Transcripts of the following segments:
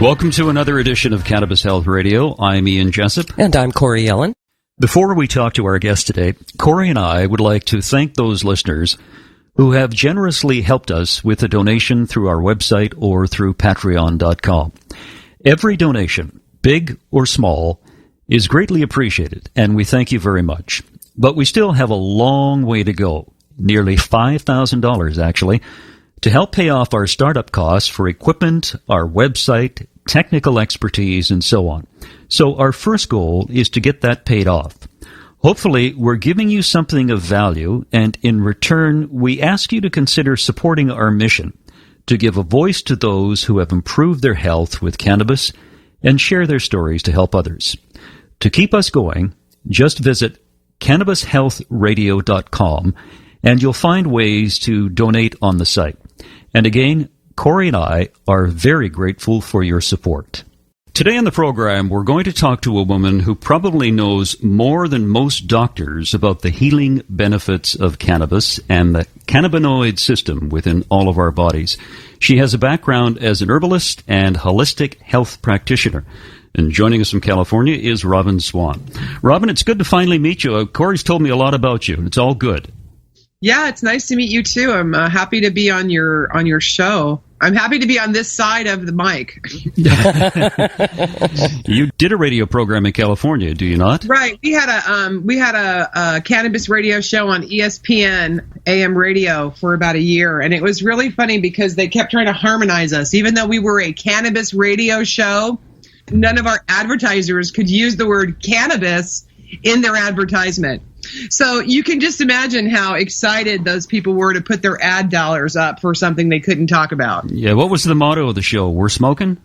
Welcome to another edition of Cannabis Health Radio. I'm Ian Jessup. And I'm Corey Ellen. Before we talk to our guest today, Corey and I would like to thank those listeners who have generously helped us with a donation through our website or through patreon.com. Every donation, big or small, is greatly appreciated, and we thank you very much. But we still have a long way to go, nearly $5,000 actually, to help pay off our startup costs for equipment, our website, technical expertise, and so on. So our first goal is to get that paid off. Hopefully, we're giving you something of value, and in return, we ask you to consider supporting our mission to give a voice to those who have improved their health with cannabis and share their stories to help others. To keep us going, just visit cannabishealthradio.com, and you'll find ways to donate on the site. And again, Corey and I are very grateful for your support. Today on the program, we're going to talk to a woman who probably knows more than most doctors about the healing benefits of cannabis and the cannabinoid system within all of our bodies. She has a background as an herbalist and holistic health practitioner. And joining us from California is Robin Swan. Robin, it's good to finally meet you. Corey's told me a lot about you, and it's all good. Yeah, it's nice to meet you too. I'm happy to be on your show. I'm happy to be on this side of the mic. You did a radio program in California, do you not? Right. We had a cannabis radio show on ESPN AM radio for about a year, and it was really funny because they kept trying to harmonize us, even though we were a cannabis radio show. None of our advertisers could use the word cannabis in their advertisement. So you can just imagine how excited those people were to put their ad dollars up for something they couldn't talk about. Yeah, what was the motto of the show? We're smoking?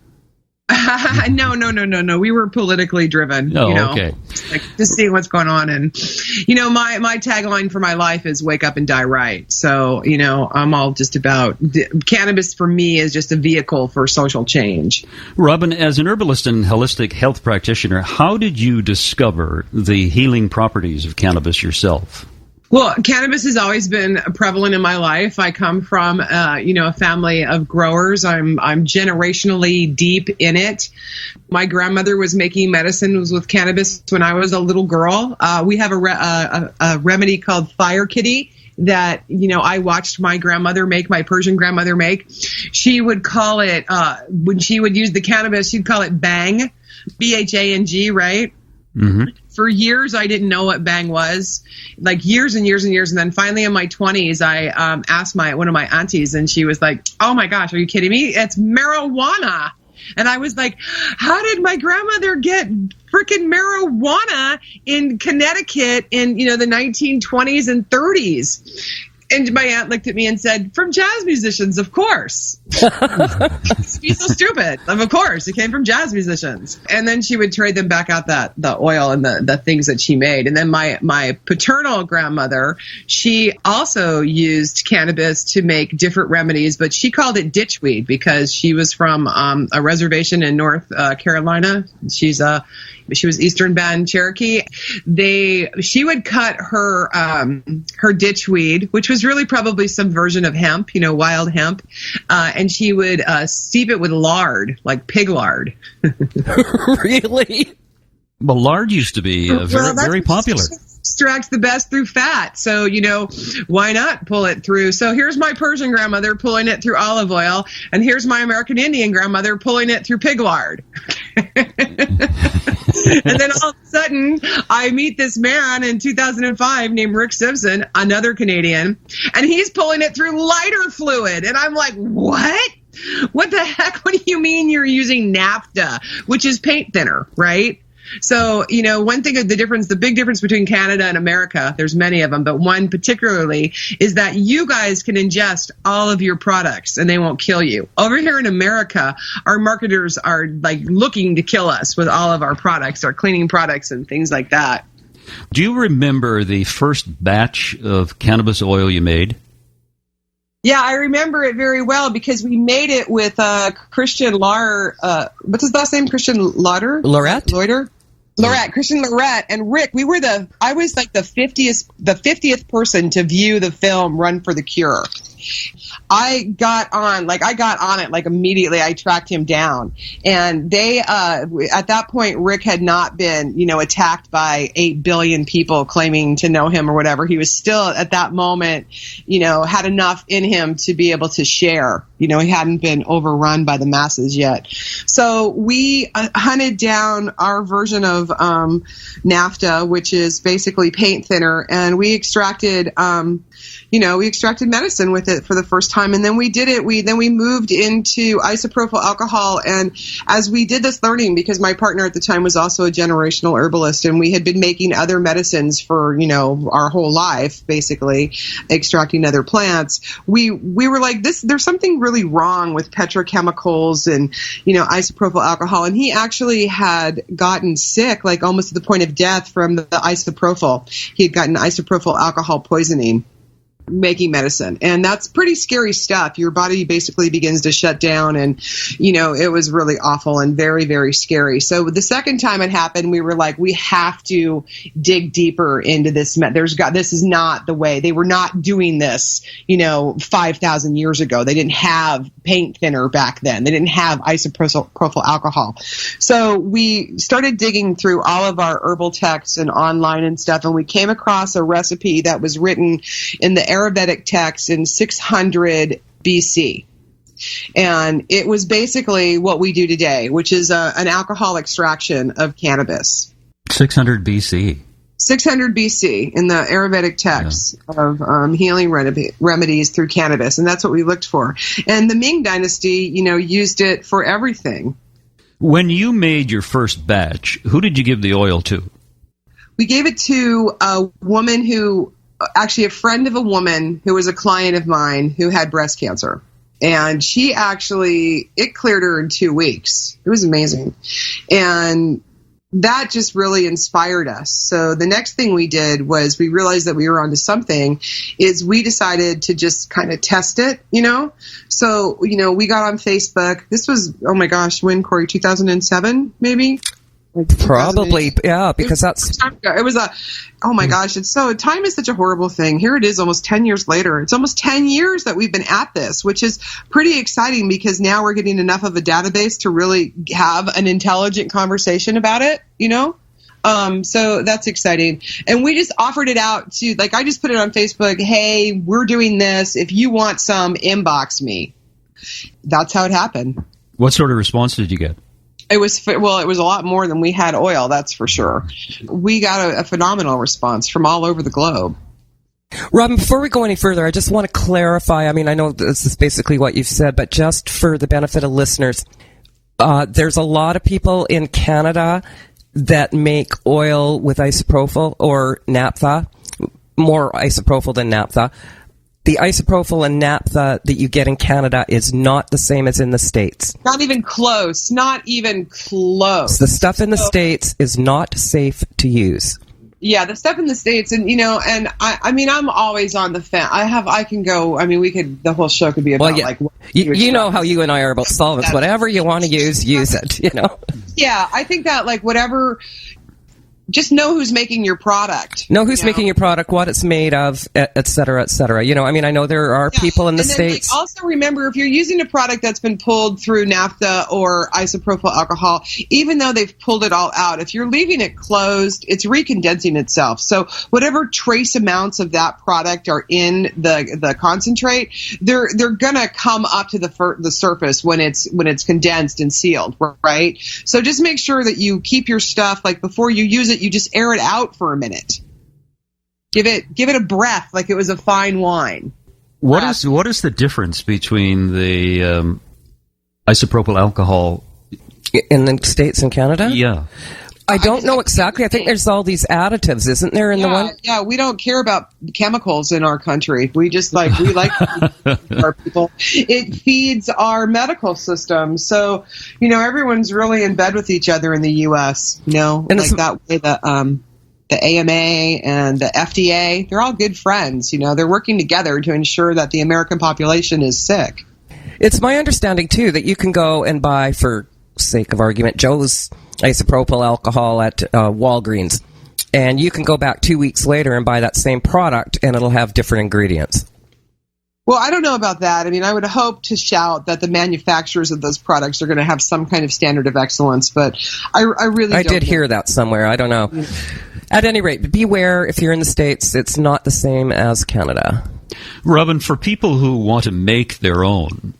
No. We were politically driven. Oh, you know, okay. Like, just seeing what's going on. And, my tagline for my life is wake up and die right. So, I'm all just about cannabis for me is just a vehicle for social change. Robin, as an herbalist and holistic health practitioner, how did you discover the healing properties of cannabis yourself? Well, cannabis has always been prevalent in my life. I come from, a family of growers. I'm generationally deep in it. My grandmother was making medicines with cannabis when I was a little girl. We have a remedy called Fire Kitty that, I watched my Persian grandmother make. She would call it, when she would use the cannabis, she'd call it Bang, B-H-A-N-G, right? Mm-hmm. For years, I didn't know what Bang was, like years and years and years. And then finally in my 20s, I asked one of my aunties, and she was like, oh, my gosh, are you kidding me? It's marijuana. And I was like, how did my grandmother get freaking marijuana in Connecticut in, the 1920s and 30s? And my aunt looked at me and said, from jazz musicians, of course. Be so stupid. Of course, it came from jazz musicians. And then she would trade them back out the oil and the things that she made. And then my paternal grandmother, she also used cannabis to make different remedies, but she called it ditchweed because she was from a reservation in North Carolina. She was Eastern Band Cherokee. She would cut her ditchweed, which was really probably some version of hemp, wild hemp, and she would steep it with lard, like pig lard. Really? Well, lard used to be very popular. Extracts the best through fat. So, why not pull it through? So here's my Persian grandmother pulling it through olive oil, and here's my American Indian grandmother pulling it through pig lard. And then all of a sudden, I meet this man in 2005 named Rick Simpson, another Canadian, and he's pulling it through lighter fluid. And I'm like, what? What the heck? What do you mean you're using naphtha, which is paint thinner, right? So, one thing of the big difference between Canada and America, there's many of them, but one particularly is that you guys can ingest all of your products and they won't kill you. Over here in America, our marketers are like looking to kill us with all of our products, our cleaning products and things like that. Do you remember the first batch of cannabis oil you made? Yeah, I remember it very well because we made it with Christian what's his last name? Christian Lauder? Lorette? Lorette, Christian Lorette, and Rick. I was like the 50th person to view the film Run for the Cure. I got on it like immediately. I tracked him down, and they at that point Rick had not been attacked by 8 billion people claiming to know him or whatever. He was still at that moment had enough in him to be able to share. He hadn't been overrun by the masses yet. So we hunted down our version of naphtha, which is basically paint thinner, and we extracted medicine with it for the first time. And then we moved into isopropyl alcohol. And as we did this learning, because my partner at the time was also a generational herbalist, and we had been making other medicines for, our whole life, basically extracting other plants, we were like, there's something really wrong with petrochemicals and, isopropyl alcohol. And he actually had gotten sick, like almost to the point of death from the isopropyl. He had gotten isopropyl alcohol poisoning making medicine, and that's pretty scary stuff. Your body basically begins to shut down, and it was really awful and very, very scary. So the second time it happened, we were like, we have to dig deeper into this. This is not the way. They were not doing this 5,000 years ago. They didn't have paint thinner back then. They didn't have isopropyl alcohol. So we started digging through all of our herbal texts and online and stuff, and we came across a recipe that was written in the Arabic text in 600 BC. And it was basically what we do today, which is an alcohol extraction of cannabis. 600 BC. 600 BC in the Arabic texts of healing remedies through cannabis. And that's what we looked for. And the Ming Dynasty, used it for everything. When you made your first batch, who did you give the oil to? We gave it to a woman actually a friend of a woman who was a client of mine who had breast cancer. And it cleared her in 2 weeks. It was amazing. And that just really inspired us. So the next thing we did was we realized that we were onto something, is we decided to just kind of test it, So, we got on Facebook. This was, oh my gosh, when, Corey, 2007 maybe? Probably, yeah, because that's... It was oh my gosh, time is such a horrible thing. Here it is almost 10 years later. It's almost 10 years that we've been at this, which is pretty exciting because now we're getting enough of a database to really have an intelligent conversation about it, So that's exciting. And we just offered it out to, I just put it on Facebook, hey, we're doing this. If you want some, inbox me. That's how it happened. What sort of response did you get? It was a lot more than we had oil, that's for sure. We got a phenomenal response from all over the globe. Robin, before we go any further, I just want to clarify. I mean, I know this is basically what you've said, but just for the benefit of listeners, there's a lot of people in Canada that make oil with isopropyl or naphtha, more isopropyl than naphtha. The isopropyl and naphtha that you get in Canada is not the same as in the States. Not even close. The stuff in the States is not safe to use. Yeah, the stuff in the States, and and I mean, I'm always on the fence. The whole show could be about you know how you and I are about solvents. Whatever you want to use it. Yeah, I think that whatever. Just know who's making your product. Know who's making your product, what it's made of, et cetera, et cetera. I know there are people in the States. Also remember, if you're using a product that's been pulled through naphtha or isopropyl alcohol, even though they've pulled it all out, if you're leaving it closed, it's recondensing itself. So whatever trace amounts of that product are in the concentrate, they're gonna come up to the surface when it's condensed and sealed, right? So just make sure that you keep your stuff, before you use it, you just air it out for a minute. Give it a breath like it was a fine wine. What is the difference between the isopropyl alcohol in the States and Canada? Yeah. I don't know exactly. I think there's all these additives, isn't there, in the one? Yeah, we don't care about chemicals in our country. We just we like our people. It feeds our medical system. So, everyone's really in bed with each other in the U.S., and that way the AMA and the FDA, they're all good friends. They're working together to ensure that the American population is sick. It's my understanding, too, that you can go and buy, for sake of argument, Joe's isopropyl alcohol at Walgreens, and you can go back 2 weeks later and buy that same product, and it'll have different ingredients. Well, I don't know about that. I mean, I would hope to shout that the manufacturers of those products are going to have some kind of standard of excellence, but I really don't did hear that somewhere. I don't know. At any rate, beware if you're in the States, it's not the same as Canada. Robin, for people who want to make their own,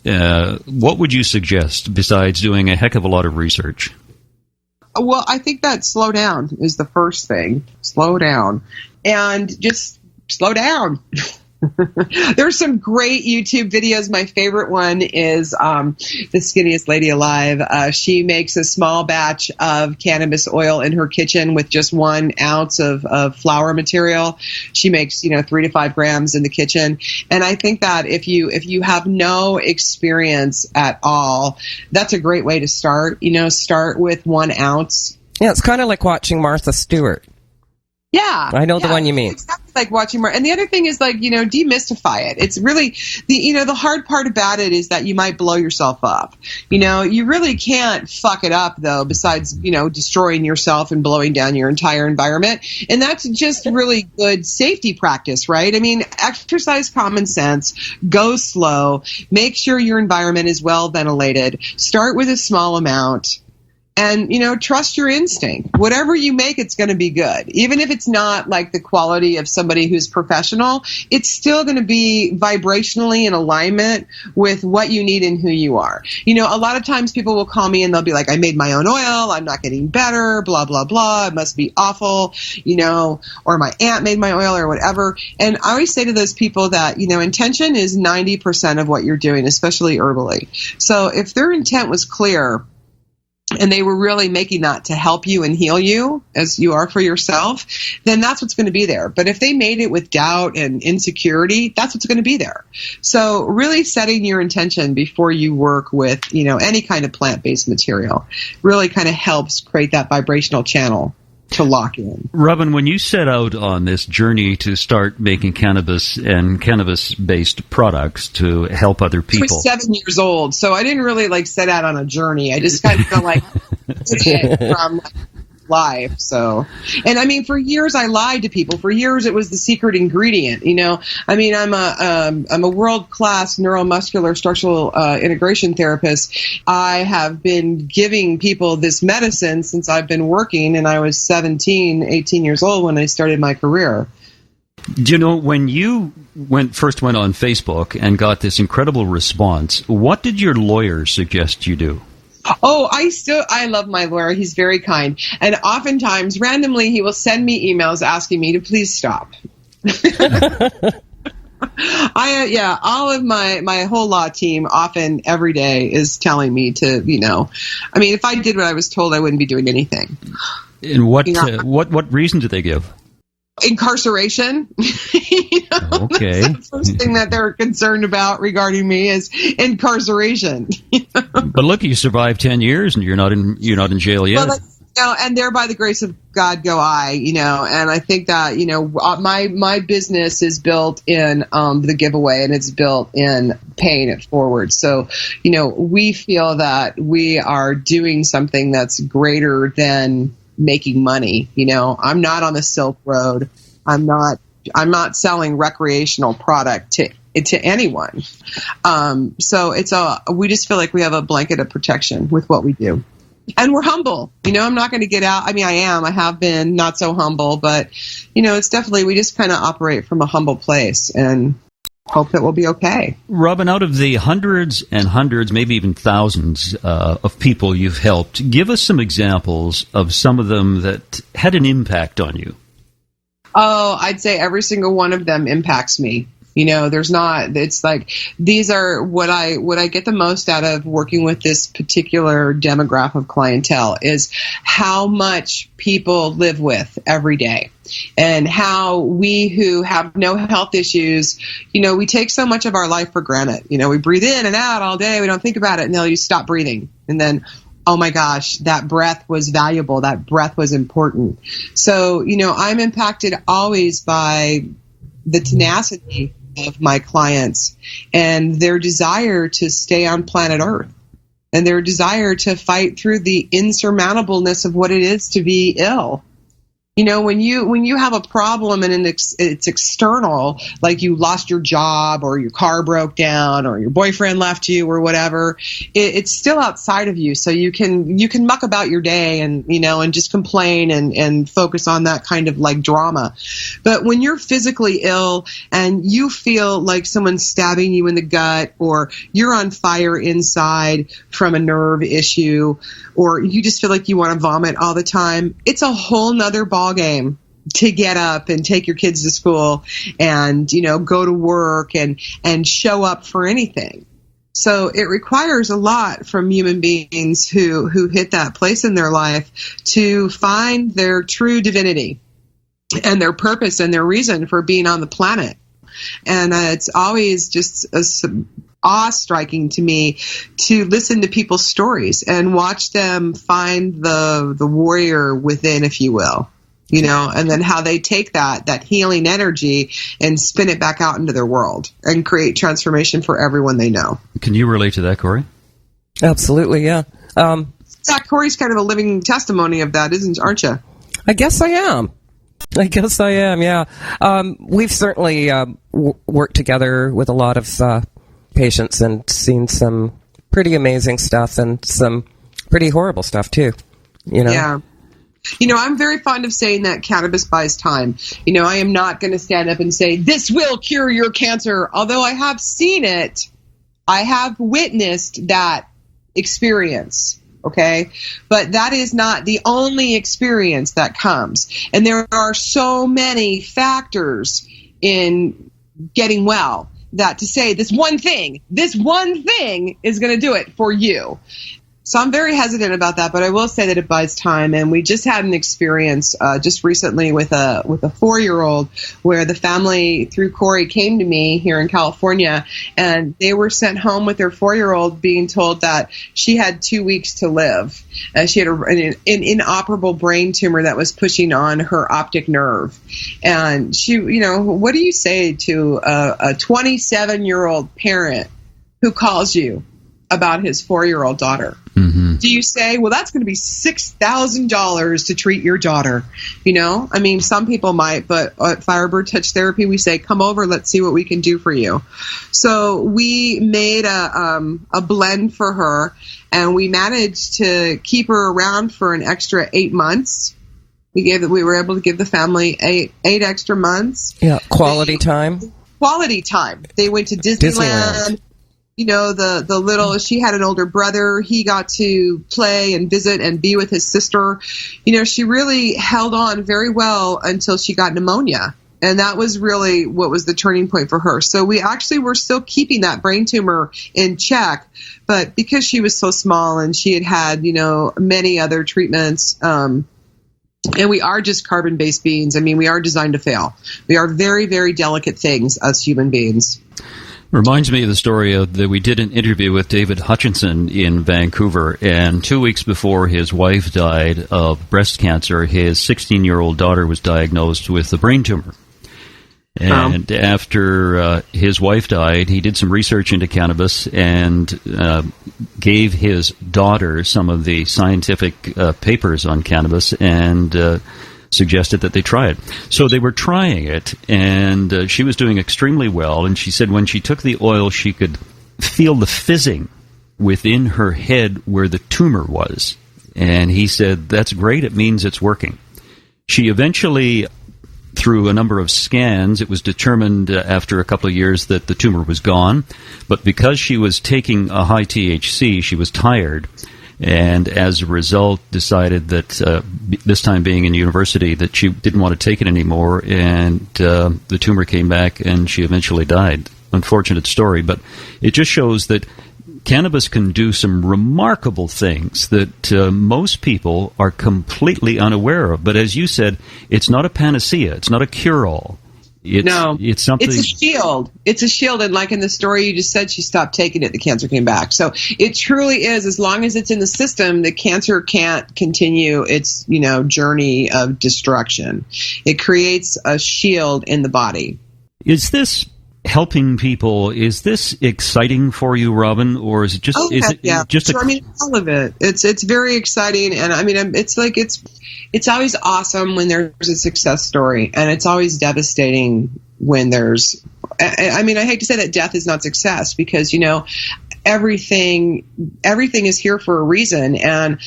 what would you suggest besides doing a heck of a lot of research? Well, I think that slow down is the first thing. Slow down. And just slow down. There's some great YouTube videos. My favorite one is the skinniest lady alive. She makes a small batch of cannabis oil in her kitchen with just 1 ounce of flour material. She makes 3 to 5 grams in the kitchen. And I think that if you have no experience at all, that's a great way to start. Start with 1 ounce. Yeah, it's kind of like watching Martha Stewart. Yeah. I know the one you mean. It's exactly like watching more. And the other thing is demystify it. It's really the hard part about it is that you might blow yourself up. You really can't fuck it up though, besides, destroying yourself and blowing down your entire environment. And that's just really good safety practice, right? I mean, exercise common sense, go slow, make sure your environment is well ventilated, start with a small amount. And, trust your instinct. Whatever you make, it's going to be good. Even if it's not like the quality of somebody who's professional, it's still going to be vibrationally in alignment with what you need and who you are. A lot of times people will call me and they'll be like, I made my own oil. I'm not getting better, blah, blah, blah. It must be awful, or my aunt made my oil or whatever. And I always say to those people that, intention is 90% of what you're doing, especially herbally. So if their intent was clear, and they were really making that to help you and heal you as you are for yourself, then that's what's going to be there. But if they made it with doubt and insecurity, that's what's going to be there. So really setting your intention before you work with, any kind of plant-based material really kind of helps create that vibrational channel to lock in. Robin, when you set out on this journey to start making cannabis and cannabis-based products to help other people... I was 7 years old, so I didn't really set out on a journey. I just kind of felt like from life. So, and I mean, for years I lied to people. For years it was the secret ingredient. I mean, I'm a world-class neuromuscular structural integration therapist. I have been giving people this medicine since I've been working, and I was 18 years old when I started my career. When you first went on Facebook and got this incredible response, what did your lawyer suggest you do? Oh, I love my lawyer. He's very kind. And oftentimes, randomly, he will send me emails asking me to please stop. All of my whole law team often every day is telling me to, I mean, if I did what I was told, I wouldn't be doing anything. And what reason do they give? Incarceration. Okay. That's the first thing that they're concerned about regarding me is incarceration. But look, you survived 10 years and you're not in jail yet. Well, and there by the grace of God go I, and I think that, my business is built in the giveaway, and it's built in paying it forward. So, we feel that we are doing something that's greater than making money. I'm not on the Silk Road. I'm not selling recreational product to anyone. So we just feel like we have a blanket of protection with what we do. And we're humble. I'm not going to get out. I mean, I have been not so humble, but it's definitely, we just kind of operate from a humble place and hope that we'll be okay. Robin, out of the hundreds and hundreds, maybe even thousands of people you've helped, give us some examples of some of them that had an impact on you. Oh, I'd say every single one of them impacts me. It's like, these are what I get the most out of working with this particular demographic of clientele is how much people live with every day and how we who have no health issues, we take so much of our life for granted. We breathe in and out all day. We don't think about it. And then you stop breathing. And then, oh my gosh, that breath was valuable. That breath was important. So, I'm impacted always by the tenacity of my clients and their desire to stay on planet Earth and their desire to fight through the insurmountableness of what it is to be ill. You know, when you have a problem and it's external, like you lost your job or your car broke down or your boyfriend left you or whatever, it's still outside of you. So you can muck about your day and, you know, and just complain and focus on that kind of like drama. But when you're physically ill and you feel like someone's stabbing you in the gut, or you're on fire inside from a nerve issue, or you just feel like you want to vomit all the time, it's a whole nother ball game to get up and take your kids to school and, you know, go to work and show up for anything. So it requires a lot from human beings who hit that place in their life to find their true divinity and their purpose and their reason for being on the planet. And it's always just awe-striking to me to listen to people's stories and watch them find the warrior within, if you will, you know, and then how they take that healing energy and spin it back out into their world and create transformation for everyone they know. Can you relate to that, Corey? Absolutely, yeah. Corey's kind of a living testimony of that, aren't you? I guess I am, yeah. We've certainly worked together with a lot of patients and seen some pretty amazing stuff and some pretty horrible stuff too, you know? Yeah. You know, I'm very fond of saying that cannabis buys time. You know, I am not going to stand up and say, this will cure your cancer. Although I have seen it, I have witnessed that experience. Okay. But that is not the only experience that comes. And there are so many factors in getting well that to say this one thing is going to do it for you. So I'm very hesitant about that, but I will say that it buys time. And we just had an experience just recently with a 4-year-old where the family through Corey came to me here in California, and they were sent home with their 4-year-old being told that she had 2 weeks to live. She had an inoperable brain tumor that was pushing on her optic nerve. And she, you know, what do you say to a 27-year-old parent who calls you about his 4-year-old daughter? Mm-hmm. Do you say, well, that's going to be $6,000 to treat your daughter? You know, I mean, some people might, but at Firebird Touch Therapy, we say, come over, let's see what we can do for you. So we made a blend for her, and we managed to keep her around for an extra 8 months. We were able to give the family eight extra months. Yeah, quality time. They went to Disneyland. You know, the little, she had an older brother. He got to play and visit and be with his sister. You know, she really held on very well until she got pneumonia. And that was really what was the turning point for her. So we actually were still keeping that brain tumor in check. But because she was so small and she had, you know, many other treatments, and we are just carbon-based beings. I mean, we are designed to fail. We are very, very delicate things as human beings. Reminds me of the story that we did an interview with David Hutchinson in Vancouver, and 2 weeks before his wife died of breast cancer, his 16-year-old daughter was diagnosed with a brain tumor. And after his wife died, he did some research into cannabis and gave his daughter some of the scientific papers on cannabis and suggested that they try it. So they were trying it, and she was doing extremely well, and she said when she took the oil, she could feel the fizzing within her head where the tumor was. And he said, that's great, it means it's working. She eventually, through a number of scans, it was determined after a couple of years that the tumor was gone, but because she was taking a high THC, she was tired, and as a result decided that this time being in university that she didn't want to take it anymore, and the tumor came back and she eventually died. Unfortunate story, but it just shows that cannabis can do some remarkable things that most people are completely unaware of. But as you said, it's not a panacea, it's not a cure-all. It's something. It's a shield. It's a shield, and like in the story you just said, she stopped taking it, the cancer came back. So it truly is. As long as it's in the system, the cancer can't continue its, you know, journey of destruction. It creates a shield in the body. Is this helping people, is this exciting for you, Robin, or is it just just sure. All of it. It's very exciting, and it's always awesome when there's a success story, and it's always devastating when there's I hate to say that death is not success, because everything is here for a reason, and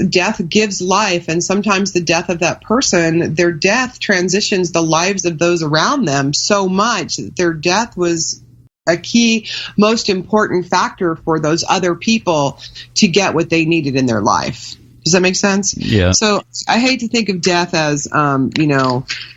death gives life, and sometimes the death of that person, their death transitions the lives of those around them so much that their death was a key, most important factor for those other people to get what they needed in their life. Does that make sense? Yeah. So I hate to think of death as,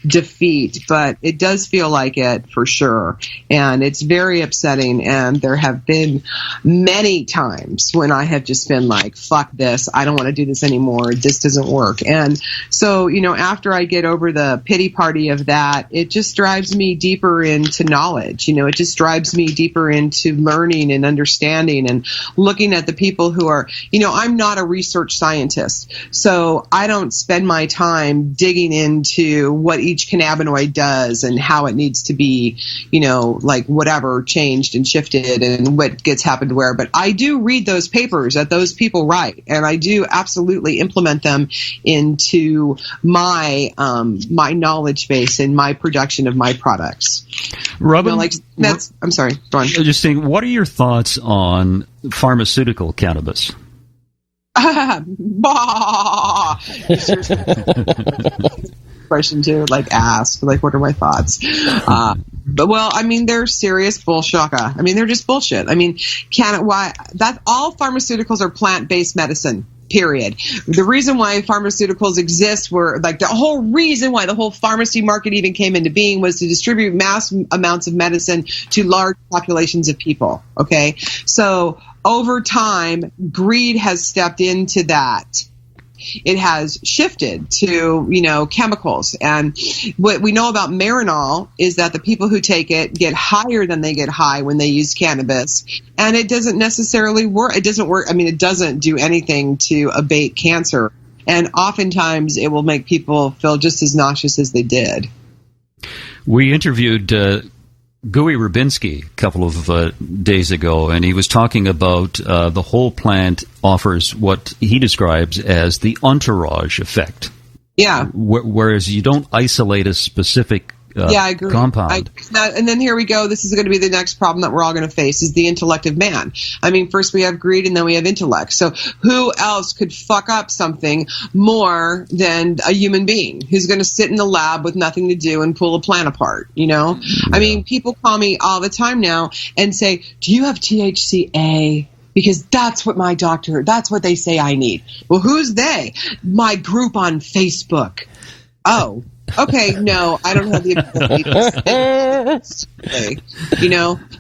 defeat, but it does feel like it for sure. And it's very upsetting. And there have been many times when I have just been like, fuck this. I don't want to do this anymore. This doesn't work. And so, after I get over the pity party of that, it just drives me deeper into knowledge. It just drives me deeper into learning and understanding and looking at the people who are, I'm not a research scientist. So I don't spend my time digging into what each cannabinoid does and how it needs to be, whatever changed and shifted and what gets happened where. But I do read those papers that those people write, and I do absolutely implement them into my my knowledge base and my production of my products. Robin, I'm sorry, go on. Just saying, what are your thoughts on pharmaceutical cannabis? Question to ask what are my thoughts, but they're serious bullshit. They're just bullshit. All pharmaceuticals are plant-based medicine, period. The reason why pharmaceuticals exist the whole reason why the whole pharmacy market even came into being was to distribute mass amounts of medicine to large populations of people. Okay, so over time, greed has stepped into that. It has shifted to, chemicals. And what we know about Marinol is that the people who take it get higher than they get high when they use cannabis. And it doesn't necessarily work. It doesn't work. It doesn't do anything to abate cancer. And oftentimes it will make people feel just as nauseous as they did. We interviewed Gui Rubinski a couple of days ago, and he was talking about the whole plant offers what he describes as the entourage effect. Yeah. Whereas you don't isolate a specific I agree. Compound. And then here we go. This is going to be the next problem that we're all going to face is the intellect of man. First we have greed and then we have intellect. So who else could fuck up something more than a human being who's going to sit in the lab with nothing to do and pull a plant apart, Yeah. People call me all the time now and say, do you have THCA? Because that's what that's what they say I need. Well, who's they? My group on Facebook. Oh. Okay, no, I don't have the ability to say,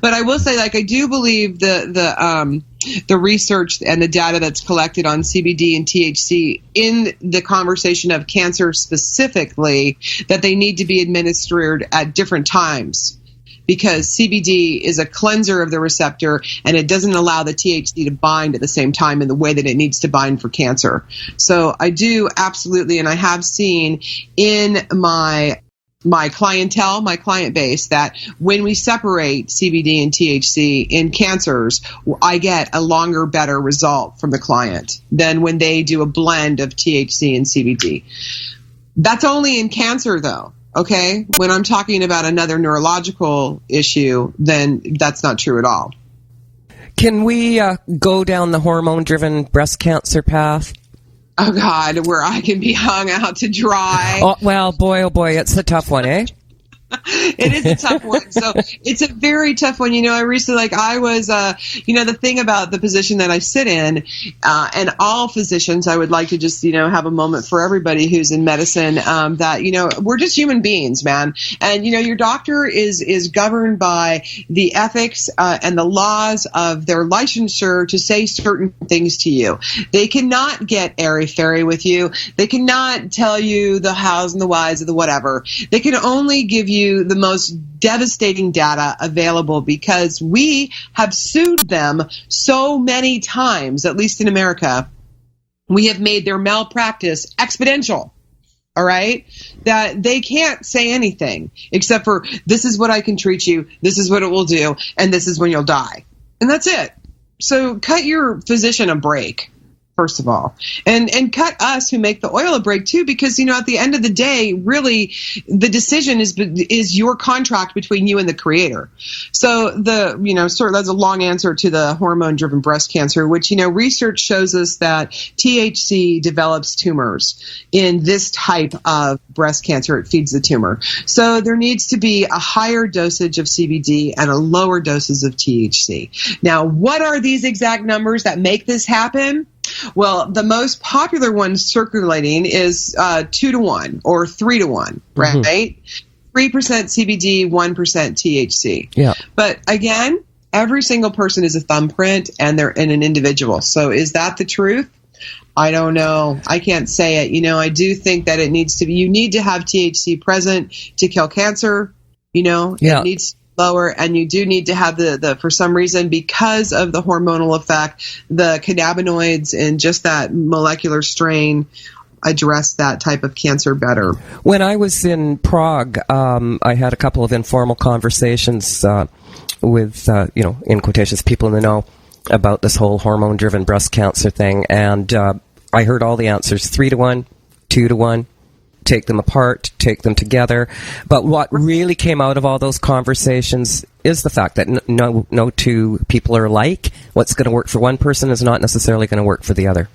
But I will say, I do believe the research and the data that's collected on CBD and THC in the conversation of cancer specifically, that they need to be administered at different times. Because CBD is a cleanser of the receptor, and it doesn't allow the THC to bind at the same time in the way that it needs to bind for cancer. So I do absolutely, and I have seen in my clientele, my client base, that when we separate CBD and THC in cancers, I get a longer, better result from the client than when they do a blend of THC and CBD. That's only in cancer, though. Okay, when I'm talking about another neurological issue, then that's not true at all. Can we go down the hormone-driven breast cancer path? Oh, God, where I can be hung out to dry. Oh, well, boy, it's a tough one, eh? It is a tough one. So it's a very tough one. I recently, I was, the thing about the position that I sit in, and all physicians, I would like to just, have a moment for everybody who's in medicine, that, we're just human beings, man. And, your doctor is governed by the ethics and the laws of their licensure to say certain things to you. They cannot get airy-fairy with you. They cannot tell you the hows and the whys of the whatever. They can only give you the most devastating data available, because we have sued them so many times, at least in America. We have made their malpractice exponential. all right, that they can't say anything except for, this is what I can treat you, this is what it will do, and this is when you'll die. And that's it. So cut your physician a break, first of all, and cut us who make the oil a break too, because, at the end of the day, really the decision is your contract between you and the creator. So that's a long answer to the hormone driven breast cancer, which, research shows us that THC develops tumors in this type of breast cancer. It feeds the tumor. So there needs to be a higher dosage of CBD and a lower doses of THC. Now, what are these exact numbers that make this happen? Well, the most popular one circulating is 2-to-1 or 3-to-1, right? Mm-hmm. 3% CBD, 1% THC. Yeah. But again, every single person is a thumbprint, and they're in an individual. So is that the truth? I don't know. I can't say it. I do think that it needs to be. You need to have THC present to kill cancer. It needs to lower, and you do need to have the for some reason, because of the hormonal effect, the cannabinoids in just that molecular strain address that type of cancer better. When I was in Prague, I had a couple of informal conversations with, in quotations, people in the know about this whole hormone-driven breast cancer thing, and I heard all the answers: 3-to-1, 2-to-1. Take them apart, take them together. But what really came out of all those conversations is the fact that no two people are alike. What's going to work for one person is not necessarily going to work for the other.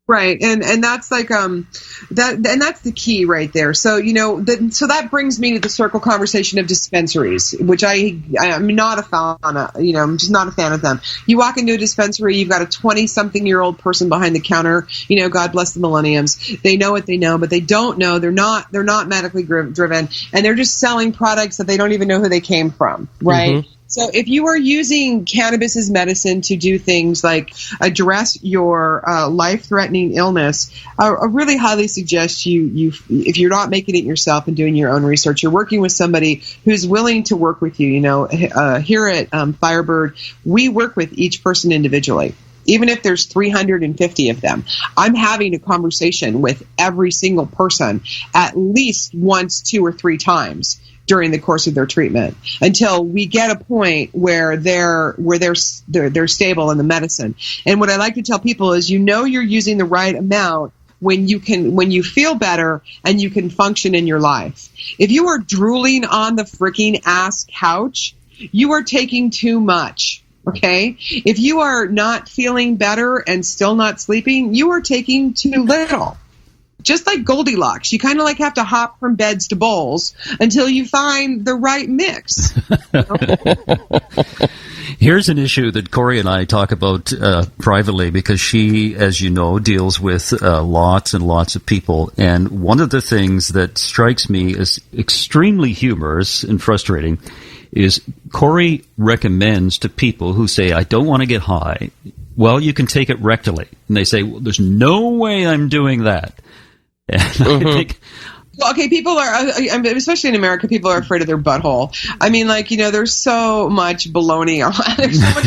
Right, and that's like and that's the key right there. So so that brings me to the circle conversation of dispensaries, which I'm not a fan of. I'm just not a fan of them. You walk into a dispensary, you've got a 20-something-year-old person behind the counter. God bless the millenniums. They know what they know, but they don't know. They're not medically driven, and they're just selling products that they don't even know who they came from. Right. Mm-hmm. So if you are using cannabis as medicine to do things like address your life-threatening illness, I really highly suggest you, if you're not making it yourself and doing your own research, you're working with somebody who's willing to work with you. Here at Firebird, we work with each person individually. Even if there's 350 of them, I'm having a conversation with every single person at least once, 2 or 3 times during the course of their treatment, until we get a point where they're stable in the medicine. And what I like to tell people is, you're using the right amount when you feel better and you can function in your life. If you are drooling on the freaking ass couch, you are taking too much. Okay? If you are not feeling better and still not sleeping, you are taking too little. Just like Goldilocks, you kind of have to hop from beds to bowls until you find the right mix. Here's an issue that Corey and I talk about privately, because she, as you know, deals with lots and lots of people. And one of the things that strikes me as extremely humorous and frustrating is Corey recommends to people who say, I don't want to get high, well, you can take it rectally. And they say, well, there's no way I'm doing that. And mm-hmm. I think, okay, people are, especially in America, people are afraid of their butthole. I mean, there's so much baloney. There's so much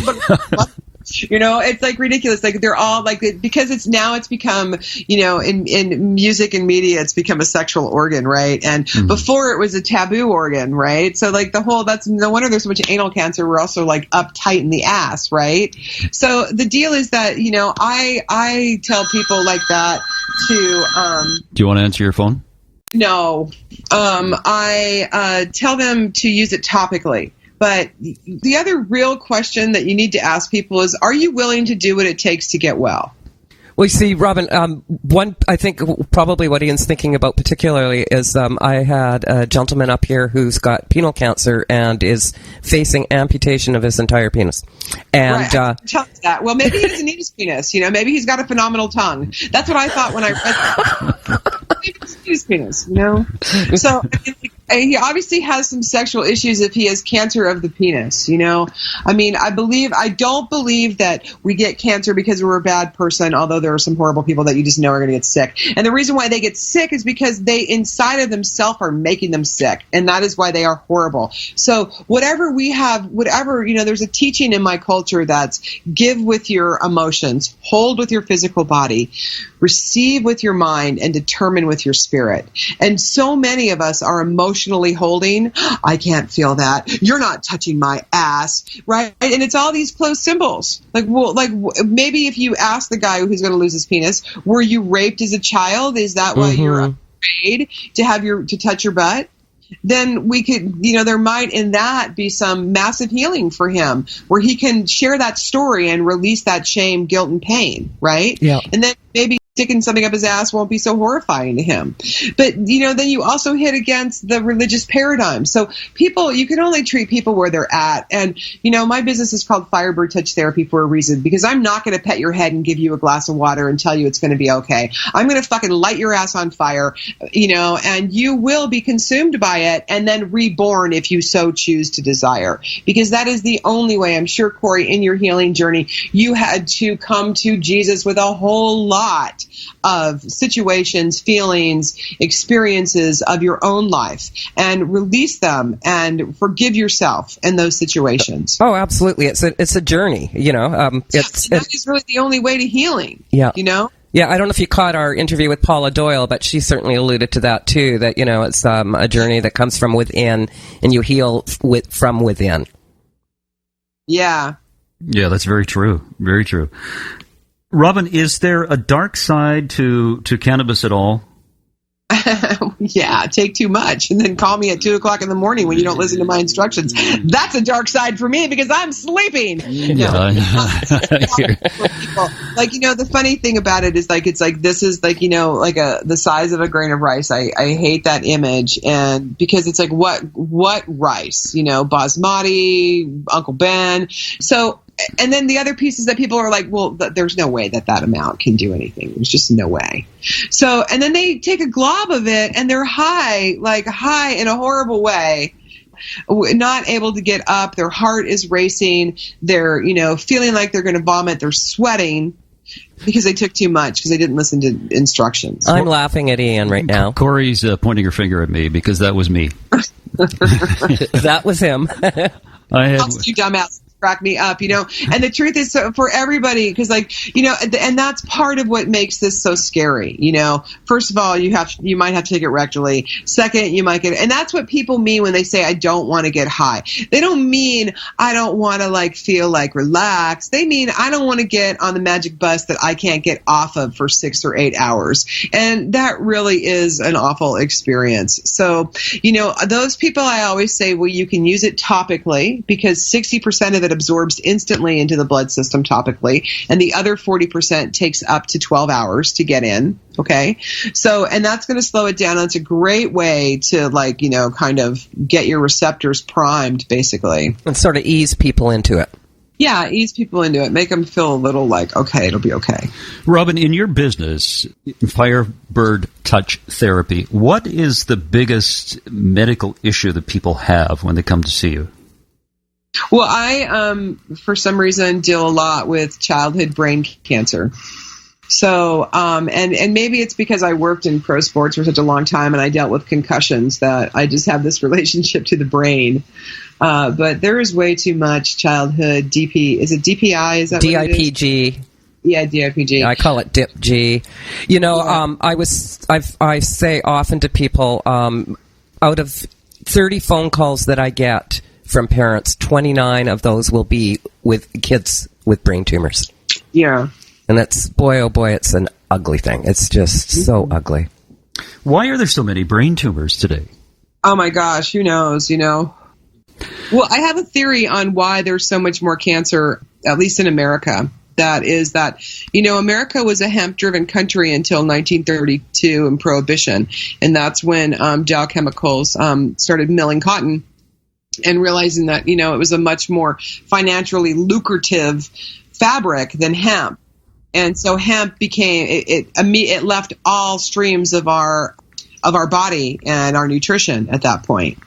baloney. It's ridiculous. They're all because it's become, in music and media, it's become a sexual organ, right? And mm-hmm. before it was a taboo organ, right? So that's no wonder there's so much anal cancer. We're also uptight in the ass, right? So the deal is that, I tell people like that to, do you want to answer your phone? No. I tell them to use it topically. But the other real question that you need to ask people is, are you willing to do what it takes to get well? Well, you see, Robin, I think probably what Ian's thinking about particularly is I had a gentleman up here who's got penile cancer and is facing amputation of his entire penis. And right. Tell us that. Well, maybe he doesn't need his penis. Maybe he's got a phenomenal tongue. That's what I thought when I read that. Maybe he doesn't need his penis. So he obviously has some sexual issues if he has cancer of the penis, I mean, I don't believe that we get cancer because we're a bad person, although there are some horrible people that you just know are going to get sick. And the reason why they get sick is because they inside of themselves are making them sick. And that is why they are horrible. So whatever we have, there's a teaching in my culture that's give with your emotions, hold with your physical body, receive with your mind, and determine with your spirit. And so many of us are emotionally holding, I can't feel that. You're not touching my ass, right? And it's all these closed symbols. Maybe if you ask the guy who's going to lose his penis, were you raped as a child? Is that why you're afraid to touch your butt? Then we could, there might in that be some massive healing for him where he can share that story and release that shame, guilt, and pain, right? Yeah. And then maybe sticking something up his ass won't be so horrifying to him. But, then you also hit against the religious paradigm. So you can only treat people where they're at. And, my business is called Firebird Touch Therapy for a reason, because I'm not going to pet your head and give you a glass of water and tell you it's going to be okay. I'm going to fucking light your ass on fire, and you will be consumed by it and then reborn if you so choose to desire. Because that is the only way. I'm sure, Corey, in your healing journey, you had to come to Jesus with a whole lot of situations, feelings, experiences of your own life and release them and forgive yourself in those situations. Oh, absolutely. It's a journey, that is really the only way to healing. Yeah. Yeah, I don't know if you caught our interview with Paula Doyle, but she certainly alluded to that too, that, it's a journey that comes from within and you heal from within. Yeah. Yeah, that's very true. Very true. Robin, is there a dark side to cannabis at all? Yeah, take too much and then call me at 2:00 in the morning when you don't listen to my instructions. That's a dark side for me because I'm sleeping. Yeah. The funny thing about it is this is the size of a grain of rice. I hate that image, and because it's what rice? Basmati, Uncle Ben. So. And then the other piece is that people are like, well, there's no way that amount can do anything. There's just no way. So, and then they take a glob of it and they're high in a horrible way, not able to get up. Their heart is racing. They're, feeling like they're going to vomit. They're sweating because they took too much because they didn't listen to instructions. I'm laughing at Ian right now. Corey's pointing her finger at me because that was me. That was him. You dumbass. Crack me up, and the truth is for everybody, because and that's part of what makes this so scary. First of all, you might have to take it rectally. Second, you might get it, and that's what people mean when they say I don't want to get high. They don't mean I don't want to feel relaxed. They mean I don't want to get on the magic bus that I can't get off of for 6 or 8 hours, and that really is an awful experience. So those people, I always say, well, you can use it topically because 60% of it absorbs instantly into the blood system topically, and the other 40% takes up to 12 hours to get in. Okay. So, and that's going to slow it down. That's a great way to kind of get your receptors primed, basically. And sort of ease people into it. Yeah, ease people into it. Make them feel a little okay, it'll be okay. Robin, in your business, Firebird Touch Therapy, what is the biggest medical issue that people have when they come to see you? Well, I, for some reason, deal a lot with childhood brain cancer. So, and maybe it's because I worked in pro sports for such a long time and I dealt with concussions that I just have this relationship to the brain. But there is way too much childhood is it DPI? Is that DIPG? Yeah, DIPG. I call it DIPG. I say often to people, out of 30 phone calls that I get from parents, 29 of those will be with kids with brain tumors. Yeah. And that's, boy, oh boy, it's an ugly thing. It's just so ugly. Why are there so many brain tumors today? Oh my gosh, who knows, Well, I have a theory on why there's so much more cancer, at least in America. That is that, America was a hemp-driven country until 1932 and Prohibition. And that's when Dow Chemicals started milling cotton and realizing that, it was a much more financially lucrative fabric than hemp. And so hemp became, it left all streams of our our body and our nutrition at that point.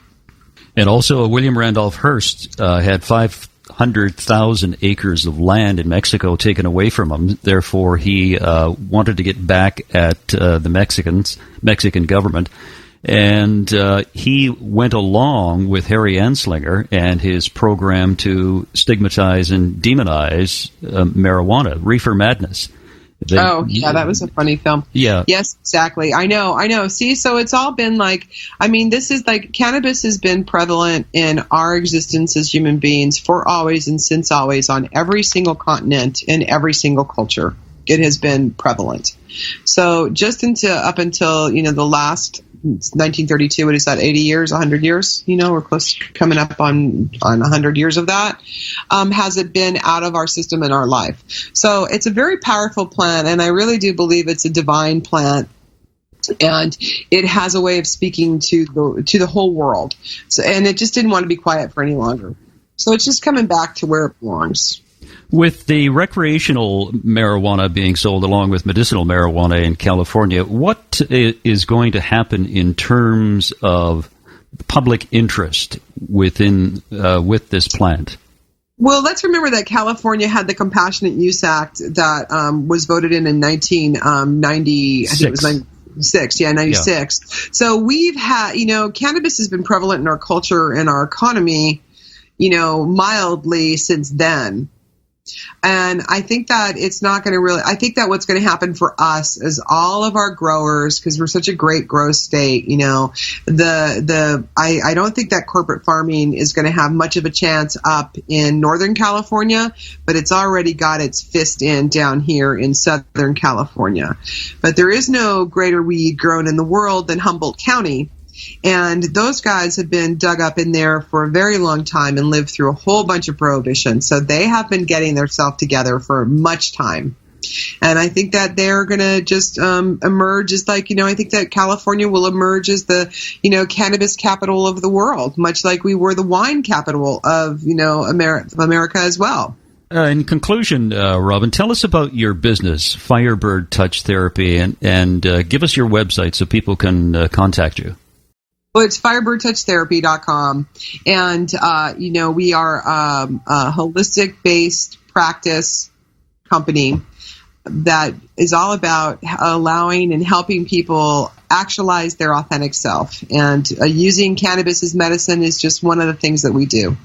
And also, William Randolph Hearst had 500,000 acres of land in Mexico taken away from him. Therefore, he wanted to get back at the Mexican government. And he went along with Harry Anslinger and his program to stigmatize and demonize marijuana, reefer madness. That was a funny film. Yeah. Yes, exactly. I know. See, so it's all been like, this is like, cannabis has been prevalent in our existence as human beings for always and since always on every single continent in every single culture. It has been prevalent. So just up until, the last 1932, what is that, 80 years, 100 years? We're close coming up on 100 years of that. Has it been out of our system in our life? So it's a very powerful plant, and I really do believe it's a divine plant. And it has a way of speaking to the whole world. So, and it just didn't want to be quiet for any longer. So it's just coming back to where it belongs. With the recreational marijuana being sold along with medicinal marijuana in California, what is going to happen in terms of public interest with this plant? Well, let's remember that California had the Compassionate Use Act that was voted in 1990. I think it was 96. Yeah, 96. Yeah. So we've had, cannabis has been prevalent in our culture and our economy, mildly since then. And I think that it's not going to I think that what's going to happen for us is all of our growers, because we're such a great grow state, I don't think that corporate farming is going to have much of a chance up in Northern California, but it's already got its fist in down here in Southern California. But there is no greater weed grown in the world than Humboldt County. And those guys have been dug up in there for a very long time and lived through a whole bunch of prohibition. So they have been getting themselves together for much time. And I think that they're going to just emerge as like, I think that California will emerge as the, cannabis capital of the world, much like we were the wine capital of, America as well. In conclusion, Robin, tell us about your business, Firebird Touch Therapy, and give us your website so people can contact you. Well, it's firebirdtouchtherapy.com. And, we are a holistic-based practice company that is all about allowing and helping people actualize their authentic self. And using cannabis as medicine is just one of the things that we do.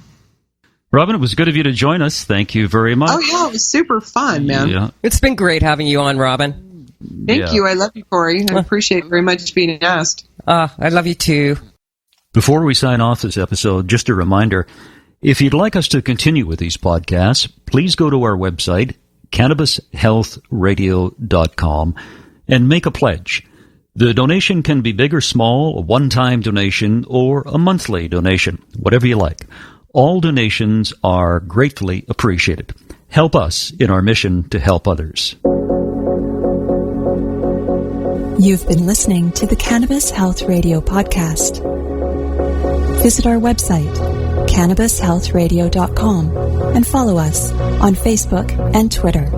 Robin, it was good of you to join us. Thank you very much. Oh, yeah, it was super fun, man. Yeah. It's been great having you on, Robin. Thank you. I love you, Corey. I appreciate very much being asked. I love you too. Before we sign off this episode, just a reminder, if you'd like us to continue with these podcasts, please go to our website, cannabishealthradio.com, and make a pledge. The donation can be big or small, a one-time donation, or a monthly donation, whatever you like. All donations are gratefully appreciated. Help us in our mission to help others. You've been listening to the Cannabis Health Radio podcast. Visit our website, cannabishealthradio.com, and follow us on Facebook and Twitter.